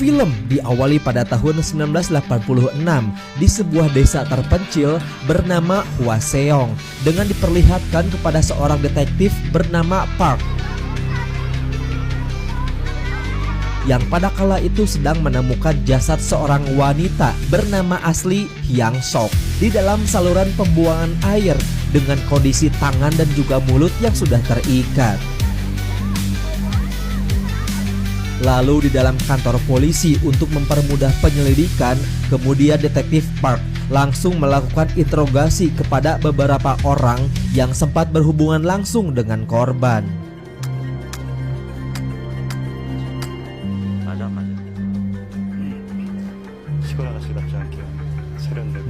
Film diawali pada tahun 1986 di sebuah desa terpencil bernama Hwaseong dengan diperlihatkan kepada seorang detektif bernama Park yang pada kala itu sedang menemukan jasad seorang wanita bernama asli Hyang Sok di dalam saluran pembuangan air dengan kondisi tangan dan juga mulut yang sudah terikat. Lalu di dalam kantor polisi untuk mempermudah penyelidikan, kemudian detektif Park langsung melakukan interogasi kepada beberapa orang yang sempat berhubungan langsung dengan korban.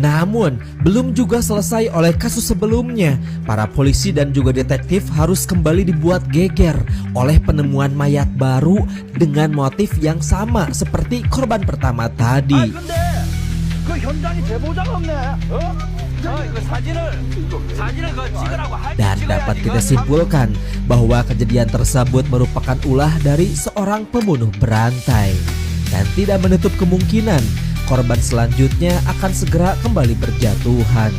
Namun, belum juga selesai oleh kasus sebelumnya. Para polisi dan juga detektif harus kembali dibuat geger oleh penemuan mayat baru dengan motif yang sama seperti korban pertama tadi. Dan dapat kita simpulkan bahwa kejadian tersebut merupakan ulah dari seorang pembunuh berantai. Dan tidak menutup kemungkinan korban selanjutnya akan segera kembali berjatuhan.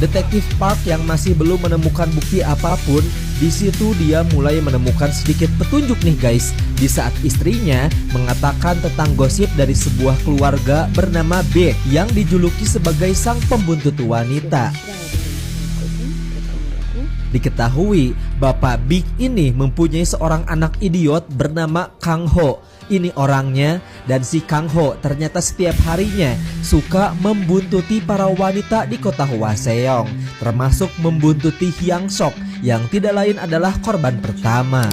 Detektif Park yang masih belum menemukan bukti apapun, di situ dia mulai menemukan sedikit petunjuk nih guys. Di saat istrinya mengatakan tentang gosip dari sebuah keluarga bernama B yang dijuluki sebagai sang pembuntut wanita. Diketahui Bapak Big ini mempunyai seorang anak idiot bernama Kang Ho. Ini orangnya, dan si Kang Ho ternyata setiap harinya suka membuntuti para wanita di kota Hwaseong, termasuk membuntuti Hyang Sok yang tidak lain adalah korban pertama.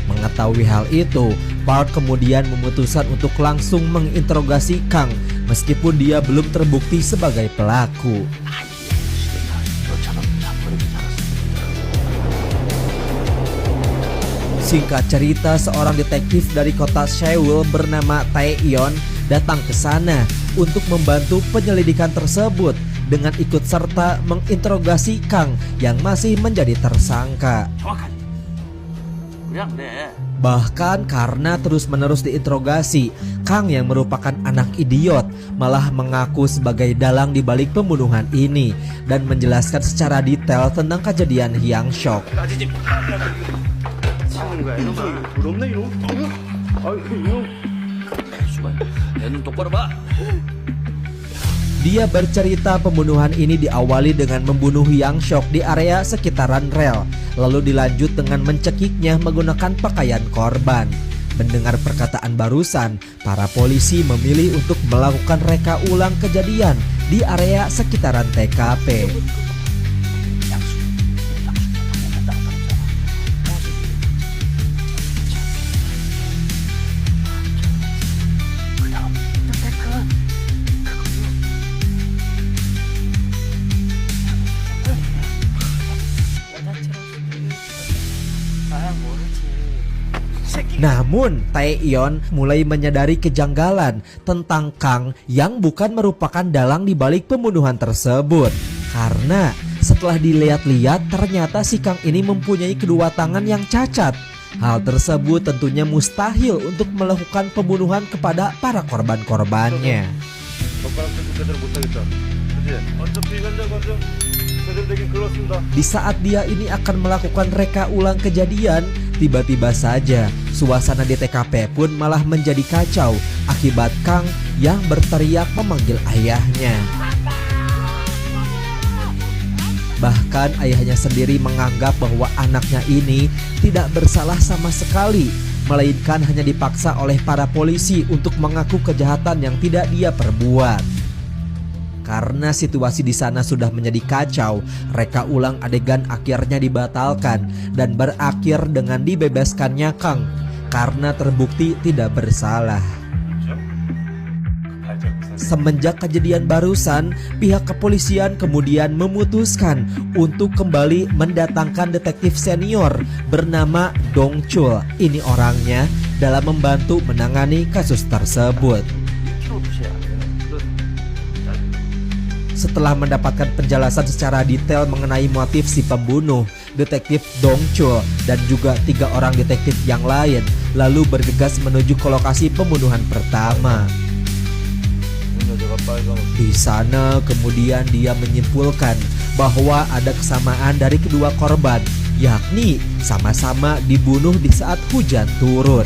Mengetahui hal itu, Park kemudian memutuskan untuk langsung menginterogasi Kang meskipun dia belum terbukti sebagai pelaku. Singkat cerita, seorang detektif dari kota Seoul bernama Taeyeon datang ke sana untuk membantu penyelidikan tersebut dengan ikut serta menginterogasi Kang yang masih menjadi tersangka. Bahkan karena terus-menerus diinterogasi, Kang yang merupakan anak idiot malah mengaku sebagai dalang di balik pembunuhan ini dan menjelaskan secara detail tentang kejadian Hyang Sok. Dia bercerita pembunuhan ini diawali dengan membunuh Hyang Sok di area sekitaran rel, lalu dilanjut dengan mencekiknya menggunakan pakaian korban. Mendengar perkataan barusan, para polisi memilih untuk melakukan reka ulang kejadian di area sekitaran TKP. Namun, Taeyeon mulai menyadari kejanggalan tentang Kang yang bukan merupakan dalang di balik pembunuhan tersebut. Karena setelah dilihat-lihat ternyata si Kang ini mempunyai kedua tangan yang cacat. Hal tersebut tentunya mustahil untuk melakukan pembunuhan kepada para korban-korbannya. Di saat dia ini akan melakukan reka ulang kejadian, tiba-tiba saja suasana di TKP pun malah menjadi kacau akibat Kang yang berteriak memanggil ayahnya. Bahkan ayahnya sendiri menganggap bahwa anaknya ini tidak bersalah sama sekali, melainkan hanya dipaksa oleh para polisi untuk mengaku kejahatan yang tidak dia perbuat. Karena situasi di sana sudah menjadi kacau, reka ulang adegan akhirnya dibatalkan dan berakhir dengan dibebaskannya Kang karena terbukti tidak bersalah. Semenjak kejadian barusan, pihak kepolisian kemudian memutuskan untuk kembali mendatangkan detektif senior bernama Dong Chul. Ini orangnya dalam membantu menangani kasus tersebut. Setelah mendapatkan penjelasan secara detail mengenai motif si pembunuh, detektif Dong Chul dan juga 3 orang detektif yang lain lalu bergegas menuju ke lokasi pembunuhan pertama. Di sana kemudian dia menyimpulkan bahwa ada kesamaan dari kedua korban, yakni sama-sama dibunuh di saat hujan turun.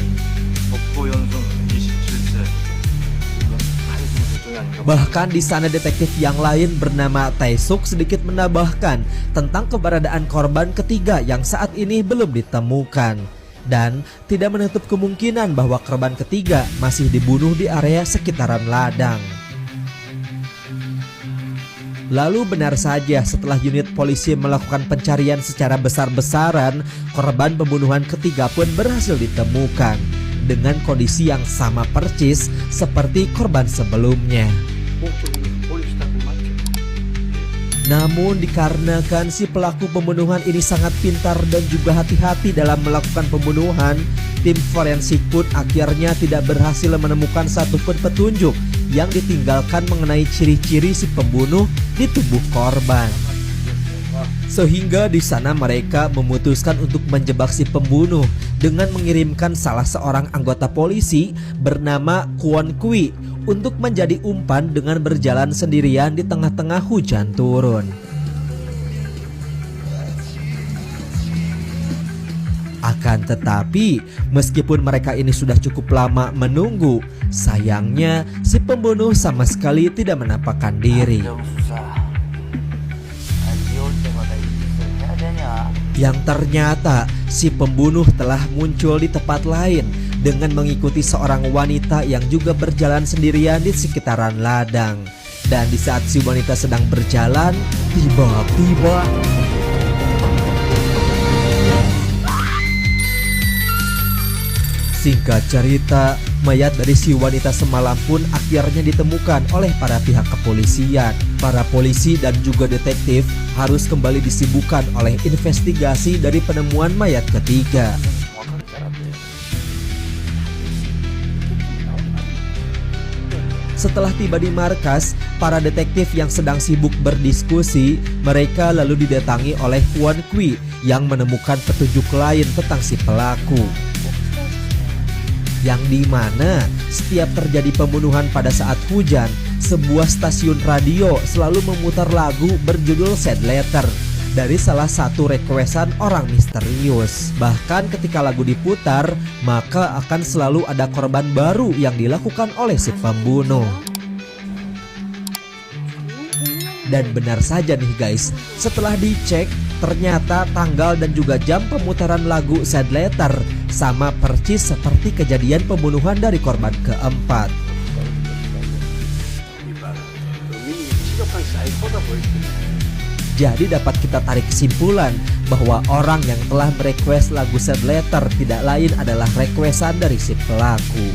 Bahkan di sana detektif yang lain bernama Taesuk sedikit menambahkan tentang keberadaan korban ketiga yang saat ini belum ditemukan dan tidak menutup kemungkinan bahwa korban ketiga masih dibunuh di area sekitaran ladang. Lalu benar saja setelah unit polisi melakukan pencarian secara besar-besaran, korban pembunuhan ketiga pun berhasil ditemukan dengan kondisi yang sama persis seperti korban sebelumnya. Namun dikarenakan si pelaku pembunuhan ini sangat pintar dan juga hati-hati dalam melakukan pembunuhan, tim forensik pun akhirnya tidak berhasil menemukan satupun petunjuk yang ditinggalkan mengenai ciri-ciri si pembunuh di tubuh korban. Sehingga di sana mereka memutuskan untuk menjebak si pembunuh dengan mengirimkan salah seorang anggota polisi bernama Kwon Kui untuk menjadi umpan dengan berjalan sendirian di tengah-tengah hujan turun. Akan tetapi, meskipun mereka ini sudah cukup lama menunggu, sayangnya si pembunuh sama sekali tidak menampakkan diri. Yang ternyata si pembunuh telah muncul di tempat lain dengan mengikuti seorang wanita yang juga berjalan sendirian di sekitaran ladang. Dan di saat si wanita sedang berjalan, tiba-tiba singkat cerita, mayat dari si wanita semalam pun akhirnya ditemukan oleh para pihak kepolisian. Para polisi dan juga detektif harus kembali disibukkan oleh investigasi dari penemuan mayat ketiga. Setelah tiba di markas, para detektif yang sedang sibuk berdiskusi, mereka lalu didatangi oleh Kwon Kui yang menemukan petunjuk lain tentang si pelaku. Yang dimana setiap terjadi pembunuhan pada saat hujan, sebuah stasiun radio selalu memutar lagu berjudul Sad Letter dari salah satu requestan orang misterius. Bahkan ketika lagu diputar, maka akan selalu ada korban baru yang dilakukan oleh si pembunuh. Dan benar saja nih guys, setelah dicek, ternyata tanggal dan juga jam pemutaran lagu Sad Letter sama persis seperti kejadian pembunuhan dari korban keempat. Jadi dapat kita tarik kesimpulan bahwa orang yang telah merequest lagu Sad Letter tidak lain adalah requestan dari si pelaku.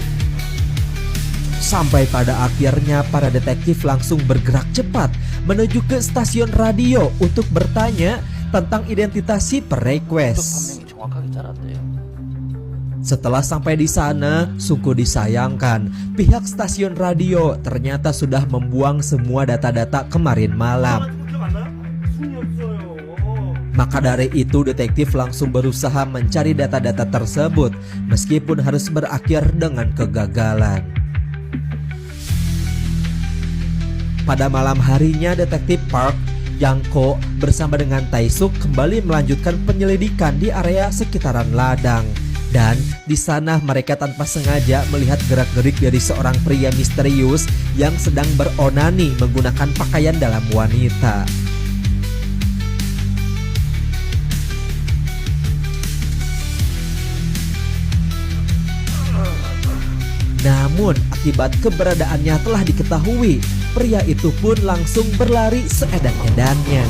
Sampai pada akhirnya para detektif langsung bergerak cepat menuju ke stasiun radio untuk bertanya tentang identitas si perequest. Setelah sampai di sana, sungguh disayangkan, pihak stasiun radio ternyata sudah membuang semua data-data kemarin malam. Maka dari itu detektif langsung berusaha mencari data-data tersebut meskipun harus berakhir dengan kegagalan. Pada malam harinya detektif Park Yang-ko bersama dengan Taesuk kembali melanjutkan penyelidikan di area sekitaran ladang. Dan di sana mereka tanpa sengaja melihat gerak-gerik dari seorang pria misterius yang sedang beronani menggunakan pakaian dalam wanita. Namun akibat keberadaannya telah diketahui, pria itu pun langsung berlari seedan-edannya.